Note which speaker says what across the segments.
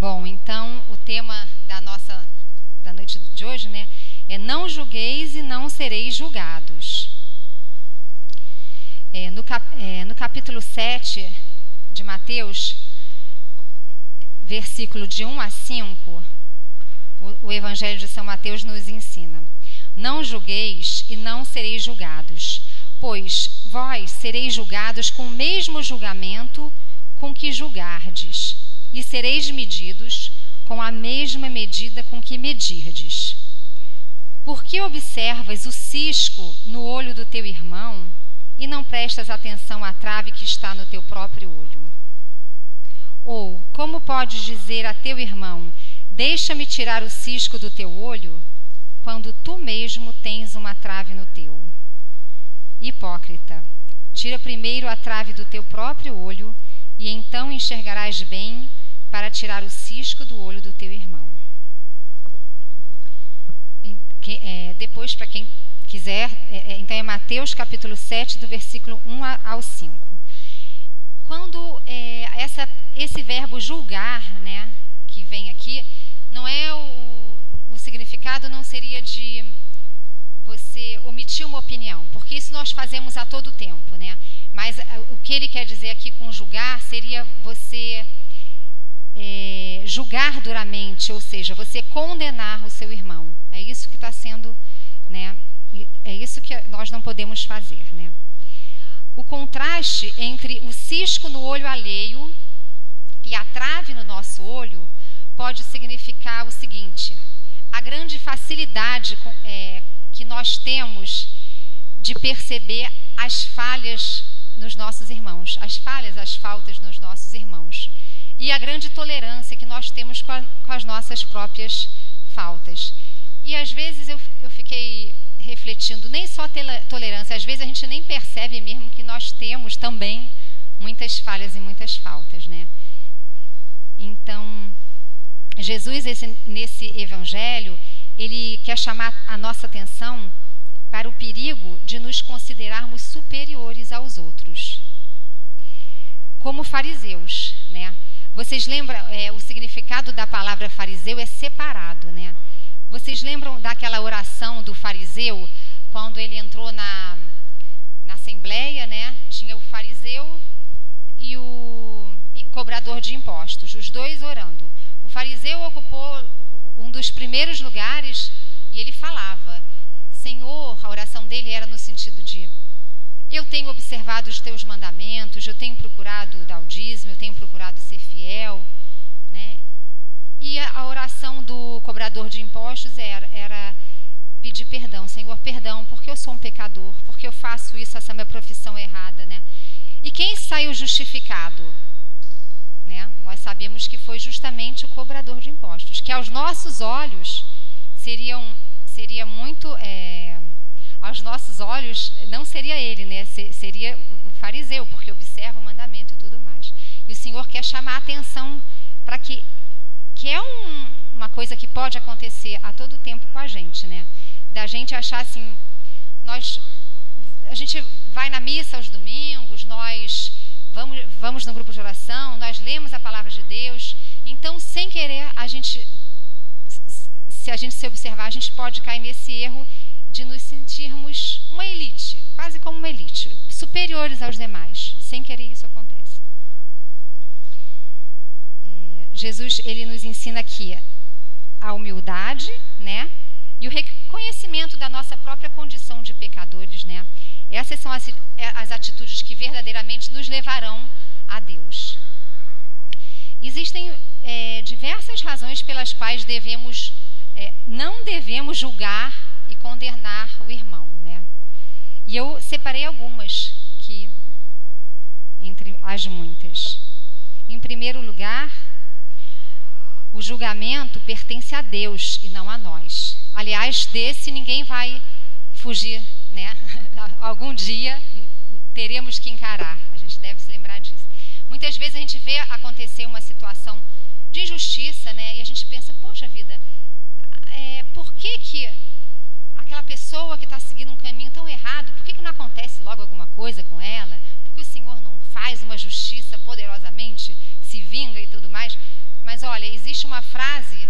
Speaker 1: Bom, então o tema da noite de hoje, né, é não julgueis e não sereis julgados. No capítulo 7 de Mateus, versículo de 1 a 5, o Evangelho de São Mateus nos ensina: não julgueis e não sereis julgados, pois vós sereis julgados com o mesmo julgamento com que julgardes, e sereis medidos com a mesma medida com que medirdes. Por que observas o cisco no olho do teu irmão e não prestas atenção à trave que está no teu próprio olho? Ou como podes dizer a teu irmão: deixa-me tirar o cisco do teu olho, quando tu mesmo tens uma trave no teu? Hipócrita, tira primeiro a trave do teu próprio olho, e então enxergarás bem para tirar o cisco do olho do teu irmão. Depois, para quem quiser, então é Mateus capítulo 7, do versículo 1 ao 5. Quando esse verbo julgar, né, que vem aqui, não é o significado não seria de você omitir uma opinião, porque isso nós fazemos a todo tempo, né? Mas o que ele quer dizer aqui com julgar seria você julgar duramente, ou seja, você condenar o seu irmão. É isso que está sendo, né? É isso que nós não podemos fazer, né? O contraste entre o cisco no olho alheio e a trave no nosso olho pode significar o seguinte: a grande facilidade que nós temos de perceber as falhas nos nossos irmãos, as faltas nos nossos irmãos, e a grande tolerância que nós temos com as nossas próprias faltas. E às vezes eu fiquei refletindo, nem só tolerância, às vezes a gente nem percebe mesmo que nós temos também muitas falhas e muitas faltas, né? Então, Jesus, nesse evangelho, ele quer chamar a nossa atenção para o perigo de nos considerarmos superiores aos outros, como fariseus, né? Vocês lembram, o significado da palavra fariseu é separado, né? Vocês lembram daquela oração do fariseu, quando ele entrou na assembleia, né? Tinha o fariseu e o cobrador de impostos, os dois orando. O fariseu ocupou um dos primeiros lugares e ele falava: Senhor, a oração dele era no sentido de: eu tenho observado os teus mandamentos, eu tenho procurado dar o dízimo, eu tenho procurado ser fiel, né? E a oração do cobrador de impostos era pedir perdão: Senhor, perdão, porque eu sou um pecador, porque eu faço isso, essa minha profissão é errada, né? E quem saiu justificado, né? Nós sabemos que foi justamente o cobrador de impostos, que aos nossos olhos seria muito, aos nossos olhos não seria ele, né? Seria o fariseu, porque observa o mandamento e tudo mais. E o Senhor quer chamar a atenção para que é uma coisa que pode acontecer a todo tempo com a gente, né? Da gente achar assim, a gente vai na missa aos domingos, nós vamos no grupo de oração, nós lemos a palavra de Deus, então sem querer se a gente se observar, a gente pode cair nesse erro de nos sentirmos uma elite, quase como uma elite, superiores aos demais. Sem querer isso acontece. Jesus, ele nos ensina aqui a humildade, né? E o reconhecimento da nossa própria condição de pecadores, né? Essas são as atitudes que verdadeiramente nos levarão a Deus. Existem diversas razões pelas quais não devemos julgar e condenar o irmão, né? E eu separei algumas que, entre as muitas. Em primeiro lugar, o julgamento pertence a Deus e não a nós. Aliás, desse ninguém vai fugir, né? Algum dia teremos que encarar. A gente deve se lembrar disso. Muitas vezes a gente vê acontecer uma situação de injustiça, né? E a gente pensa: poxa vida, por que aquela pessoa que está seguindo um caminho tão errado, por que não acontece logo alguma coisa com ela? Por que o Senhor não faz uma justiça poderosamente, se vinga e tudo mais? Mas olha, existe uma frase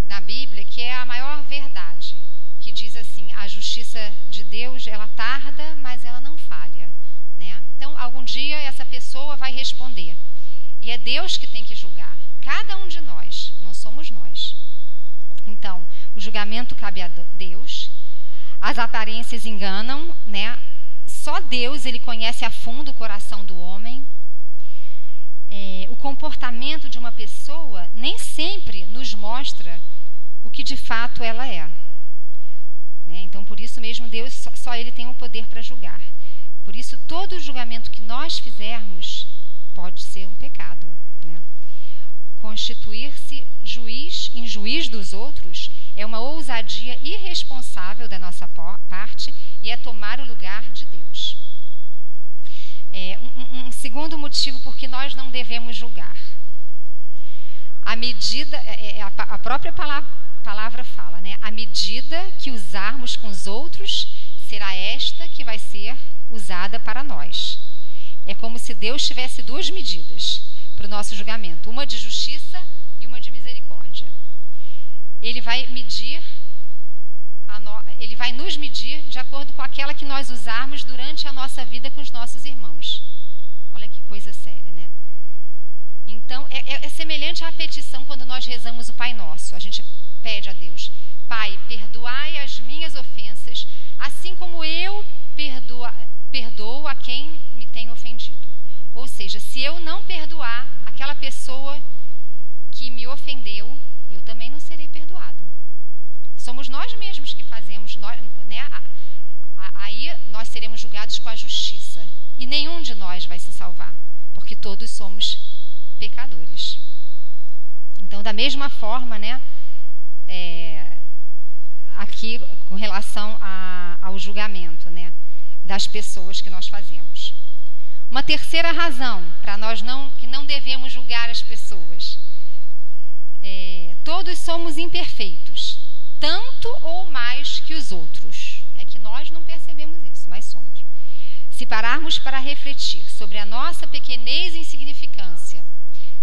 Speaker 1: na Bíblia que é a maior verdade, que diz assim: a justiça de Deus, ela tarda, mas ela não falha, né? Então, algum dia essa pessoa vai responder. E é Deus que tem que julgar. Cada um de nós, não somos nós. Então, o julgamento cabe a Deus. As aparências enganam, né? Só Deus, ele conhece a fundo o coração do homem. O comportamento de uma pessoa nem sempre nos mostra o que de fato ela é, né? Então, por isso mesmo, Deus, só ele tem o poder para julgar. Por isso, todo julgamento que nós fizermos pode ser um pecado, né? Constituir-se em juiz dos outros é uma ousadia irresponsável da nossa parte e é tomar o lugar de Deus. Um segundo motivo por que nós não devemos julgar. A medida, a própria palavra fala, né? A medida que usarmos com os outros será esta que vai ser usada para nós. É como se Deus tivesse duas medidas para o nosso julgamento, uma de justiça e uma de misericórdia. Ele vai ele vai nos medir de acordo com aquela que nós usarmos durante a nossa vida com os nossos irmãos. Olha que coisa séria, né? Então, é semelhante à petição quando nós rezamos o Pai Nosso. A gente pede a Deus: Pai, perdoai as minhas ofensas, assim como eu perdoo a quem me tem ofendido. Ou seja, se eu não perdoar aquela pessoa que me ofendeu, eu também não serei perdoado. Somos nós mesmos que fazemos, né? Aí nós seremos julgados com a justiça. E nenhum de nós vai se salvar, porque todos somos pecadores. Então, da mesma forma, né? Aqui, com relação ao julgamento, né? Das pessoas que nós fazemos. Uma terceira razão para nós que não devemos julgar as pessoas. Todos somos imperfeitos, tanto ou mais que os outros. É que nós não percebemos isso, mas somos. Se pararmos para refletir sobre a nossa pequenez e insignificância,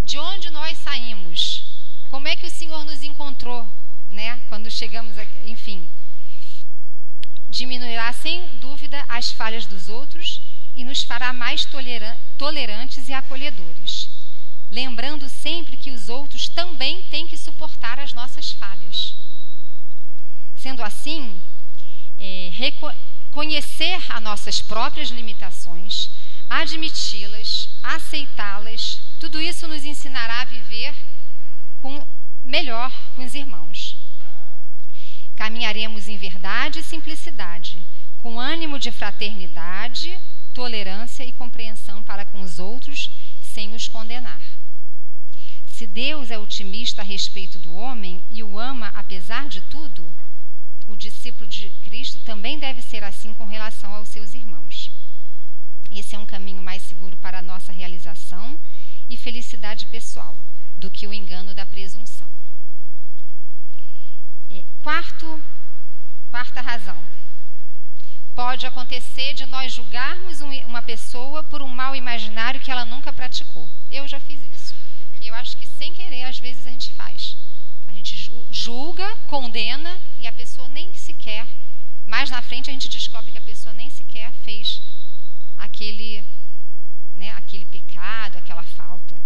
Speaker 1: de onde nós saímos, como é que o Senhor nos encontrou, né? Quando chegamos aqui, enfim, diminuirá sem dúvida as falhas dos outros e nos fará mais tolerantes e acolhedores, lembrando sempre que os outros também têm que suportar as nossas falhas. Sendo assim, conhecer as nossas próprias limitações, admiti-las, aceitá-las, tudo isso nos ensinará a viver melhor com os irmãos. Caminharemos em verdade e simplicidade, com ânimo de fraternidade, tolerância e compreensão para com os outros, sem os condenar. Se Deus é otimista a respeito do homem e o ama apesar de tudo, o discípulo de Cristo também deve ser assim com relação aos seus irmãos. Esse é um caminho mais seguro para a nossa realização e felicidade pessoal do que o engano da presunção. Quarta razão. Pode acontecer de nós julgarmos uma pessoa por um mal imaginário que ela nunca praticou. Eu já fiz isso. E eu acho que sem querer, às vezes, a gente faz. A gente julga, condena e a pessoa nem sequer, mais na frente a gente descobre que a pessoa nem sequer fez aquele pecado, aquela falta.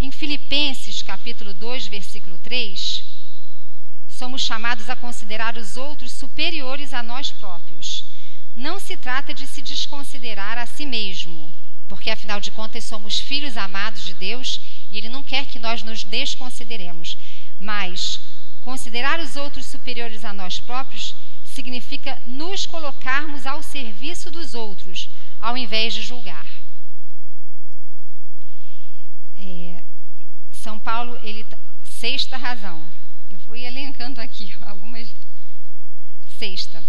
Speaker 1: Em Filipenses, capítulo 2, versículo 3, somos chamados a considerar os outros superiores a nós próprios. Não se trata de se desconsiderar a si mesmo, porque afinal de contas somos filhos amados de Deus e Ele não quer que nós nos desconsideremos. Mas considerar os outros superiores a nós próprios significa nos colocarmos ao serviço dos outros, ao invés de julgar. São Paulo, sexta razão. Eu fui elencando aqui algumas. Sexta.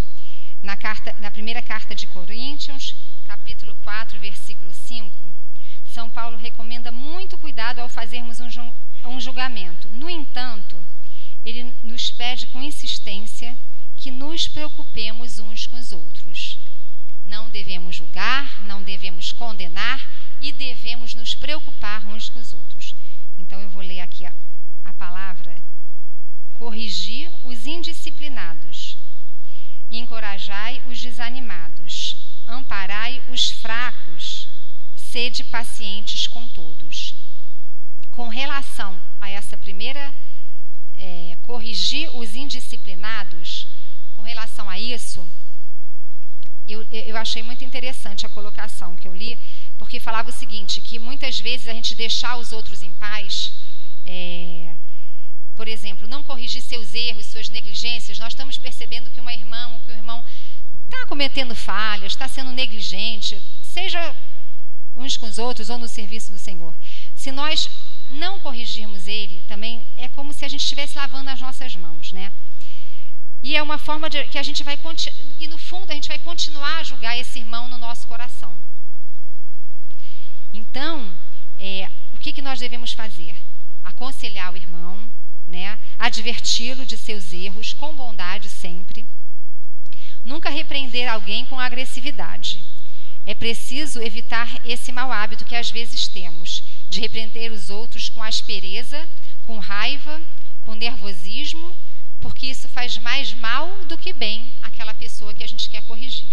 Speaker 1: Na primeira carta de Coríntios, capítulo 4, versículo 5, São Paulo recomenda muito cuidado ao fazermos um julgamento. No entanto, ele nos pede com insistência que nos preocupemos uns com os outros. Não devemos julgar, não devemos condenar e devemos nos preocupar uns com os outros. Então eu vou ler aqui a palavra: corrigi os indisciplinados, encorajai os desanimados, amparai os fracos, sede pacientes com todos. Com relação a essa primeira, corrigir os indisciplinados, com relação a isso, eu achei muito interessante a colocação que eu li, porque falava o seguinte, que muitas vezes a gente deixar os outros em paz, por exemplo, não corrigir seus erros, suas negligências, nós estamos percebendo que uma irmã ou que um irmão está cometendo falhas, está sendo negligente, seja uns com os outros ou no serviço do Senhor. Se nós não corrigirmos ele, também é como se a gente estivesse lavando as nossas mãos, né? E é uma forma que a gente vai, e no fundo a gente vai continuar a julgar esse irmão no nosso coração. Então, o que nós devemos fazer? Aconselhar o irmão, né? Adverti-lo de seus erros, com bondade sempre. Nunca repreender alguém com agressividade. É preciso evitar esse mau hábito que às vezes temos, de repreender os outros com aspereza, com raiva, com nervosismo, porque isso faz mais mal do que bem àquela pessoa que a gente quer corrigir.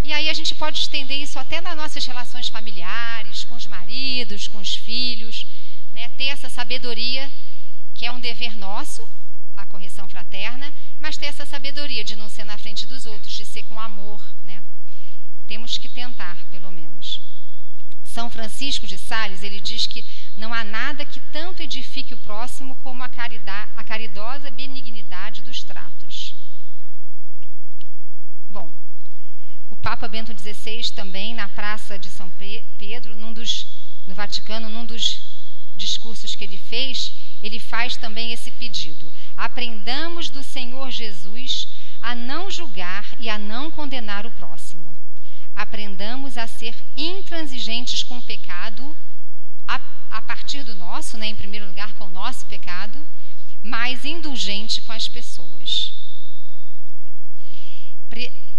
Speaker 1: E aí a gente pode estender isso até nas nossas relações familiares, com os maridos, com os filhos, né? Ter essa sabedoria, que é um dever nosso, a correção fraterna, mas ter essa sabedoria de não ser na frente dos outros, de ser com amor, né? Temos que tentar, pelo menos. São Francisco de Sales, ele diz que não há nada que tanto edifique o próximo como a caridosa benignidade dos tratos. Bom, o Papa Bento XVI também, na Praça de São Pedro, no Vaticano, num dos discursos que ele fez, ele faz também esse pedido: aprendamos do Senhor Jesus a não julgar e a não condenar o próximo. Aprendamos a ser intransigentes com o pecado, a partir do nosso, né, em primeiro lugar, com o nosso pecado, mas indulgente com as pessoas.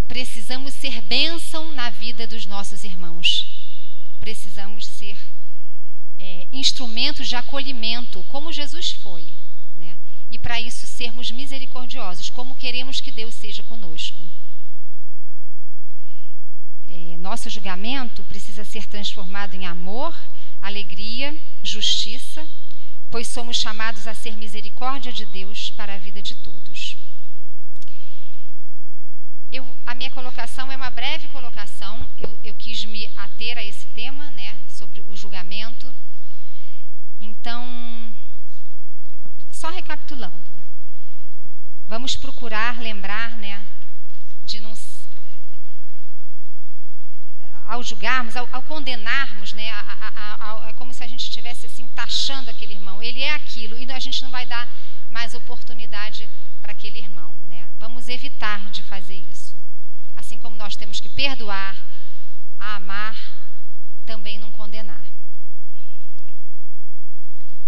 Speaker 1: Precisamos ser bênção na vida dos nossos irmãos. Precisamos ser instrumentos de acolhimento, como Jesus foi, né? E para isso sermos misericordiosos, como queremos que Deus seja conosco. Nosso julgamento precisa ser transformado em amor, alegria, justiça, pois somos chamados a ser misericórdia de Deus para a vida de todos. A minha colocação é uma breve colocação, eu quis me ater a esse tema, né, sobre o julgamento. Então, só recapitulando, vamos procurar lembrar, né, de não, ao julgarmos, ao condenarmos, né, é como se a gente estivesse assim taxando aquele irmão. Ele é aquilo e a gente não vai dar mais oportunidade para aquele irmão, né? Vamos evitar de fazer isso. Assim como nós temos que perdoar, amar, também não condenar.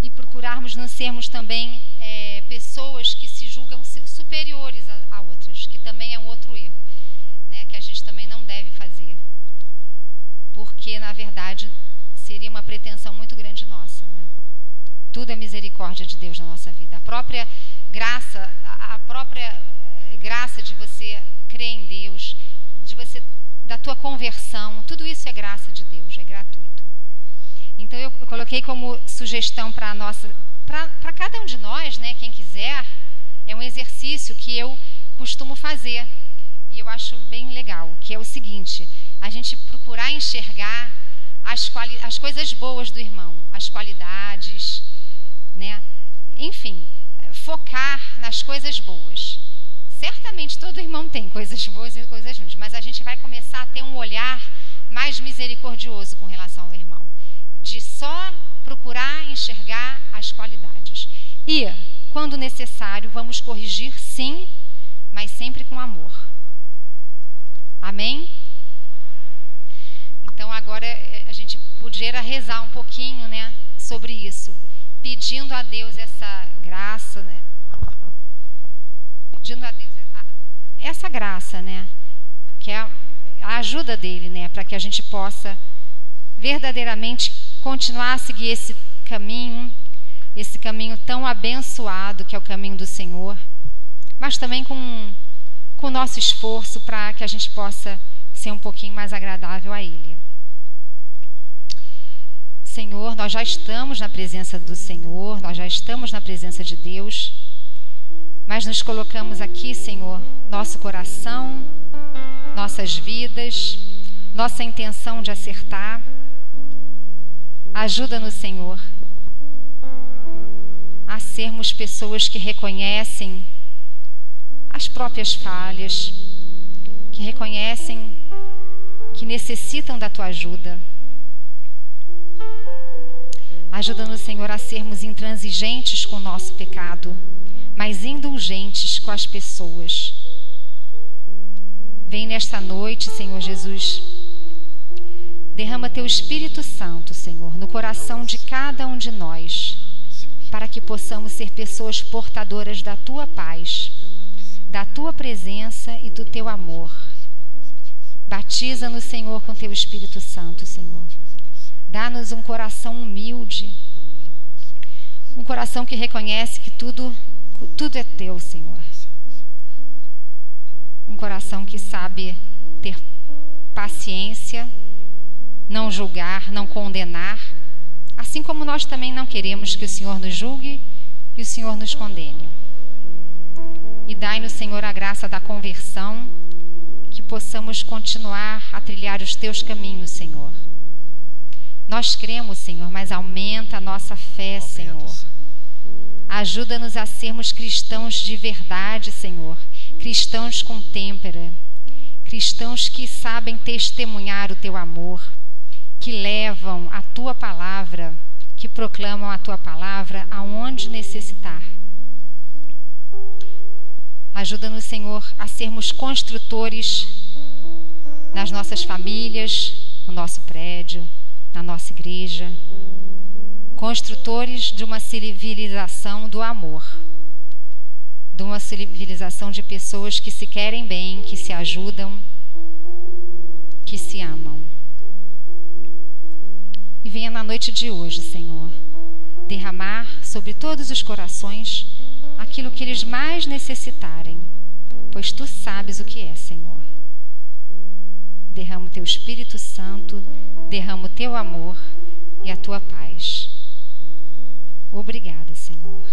Speaker 1: E procurarmos não sermos também pessoas que se julgam superiores a outras, que também é um outro erro, né, que a gente também não deve fazer. Porque, na verdade, seria uma pretensão muito grande nossa, né? Tudo é misericórdia de Deus na nossa vida. A própria graça de você crer em Deus, da tua conversão, tudo isso é graça de Deus, é gratuito. Então eu coloquei como sugestão para cada um de nós, né, quem quiser, é um exercício que eu costumo fazer e eu acho bem legal, que é o seguinte: a gente procurar enxergar as coisas boas do irmão, as qualidades, né? Enfim, focar nas coisas boas. Certamente todo irmão tem coisas boas e coisas ruins, mas a gente vai começar a ter um olhar mais misericordioso com relação ao irmão, de só procurar enxergar as qualidades. E, quando necessário, vamos corrigir sim, mas sempre com amor. Amém? Então agora a gente podia rezar um pouquinho, né, sobre isso, pedindo a Deus essa graça, né? Pedindo a Deus essa graça, né, que é a ajuda dele, né, para que a gente possa verdadeiramente continuar a seguir esse caminho caminho tão abençoado que é o caminho do Senhor, mas também com o nosso esforço para que a gente possa ser um pouquinho mais agradável a Ele. Senhor, nós já estamos na presença do Senhor, nós já estamos na presença de Deus, mas nos colocamos aqui, Senhor, nosso coração, nossas vidas, nossa intenção de acertar. Ajuda-nos, Senhor, a sermos pessoas que reconhecem as próprias falhas, que reconhecem que necessitam da Tua ajuda. Ajuda-nos, Senhor, a sermos intransigentes com o nosso pecado, mas indulgentes com as pessoas. Vem nesta noite, Senhor Jesus, derrama Teu Espírito Santo, Senhor, no coração de cada um de nós, para que possamos ser pessoas portadoras da Tua paz, da Tua presença e do Teu amor. Batiza-nos, Senhor, com Teu Espírito Santo, Senhor. Dá-nos um coração humilde, um coração que reconhece que tudo é Teu, Senhor. Um coração que sabe ter paciência, não julgar, não condenar, assim como nós também não queremos que o Senhor nos julgue e o Senhor nos condene. E dai-nos, Senhor, a graça da conversão, que possamos continuar a trilhar os Teus caminhos, Senhor. Nós cremos, Senhor, mas aumenta a nossa fé, Senhor. Ajuda-nos a sermos cristãos de verdade, Senhor. Cristãos com têmpera. Cristãos que sabem testemunhar o Teu amor, que levam a Tua palavra, que proclamam a Tua palavra aonde necessitar. Ajuda-nos, Senhor, a sermos construtores nas nossas famílias, no nosso prédio, na nossa igreja, construtores de uma civilização do amor, de uma civilização de pessoas que se querem bem, que se ajudam, que se amam. E venha na noite de hoje, Senhor, derramar sobre todos os corações aquilo que eles mais necessitarem, pois Tu sabes o que é, Senhor. Derrama o Teu Espírito Santo, derrama o Teu amor e a Tua paz. Obrigada, Senhor.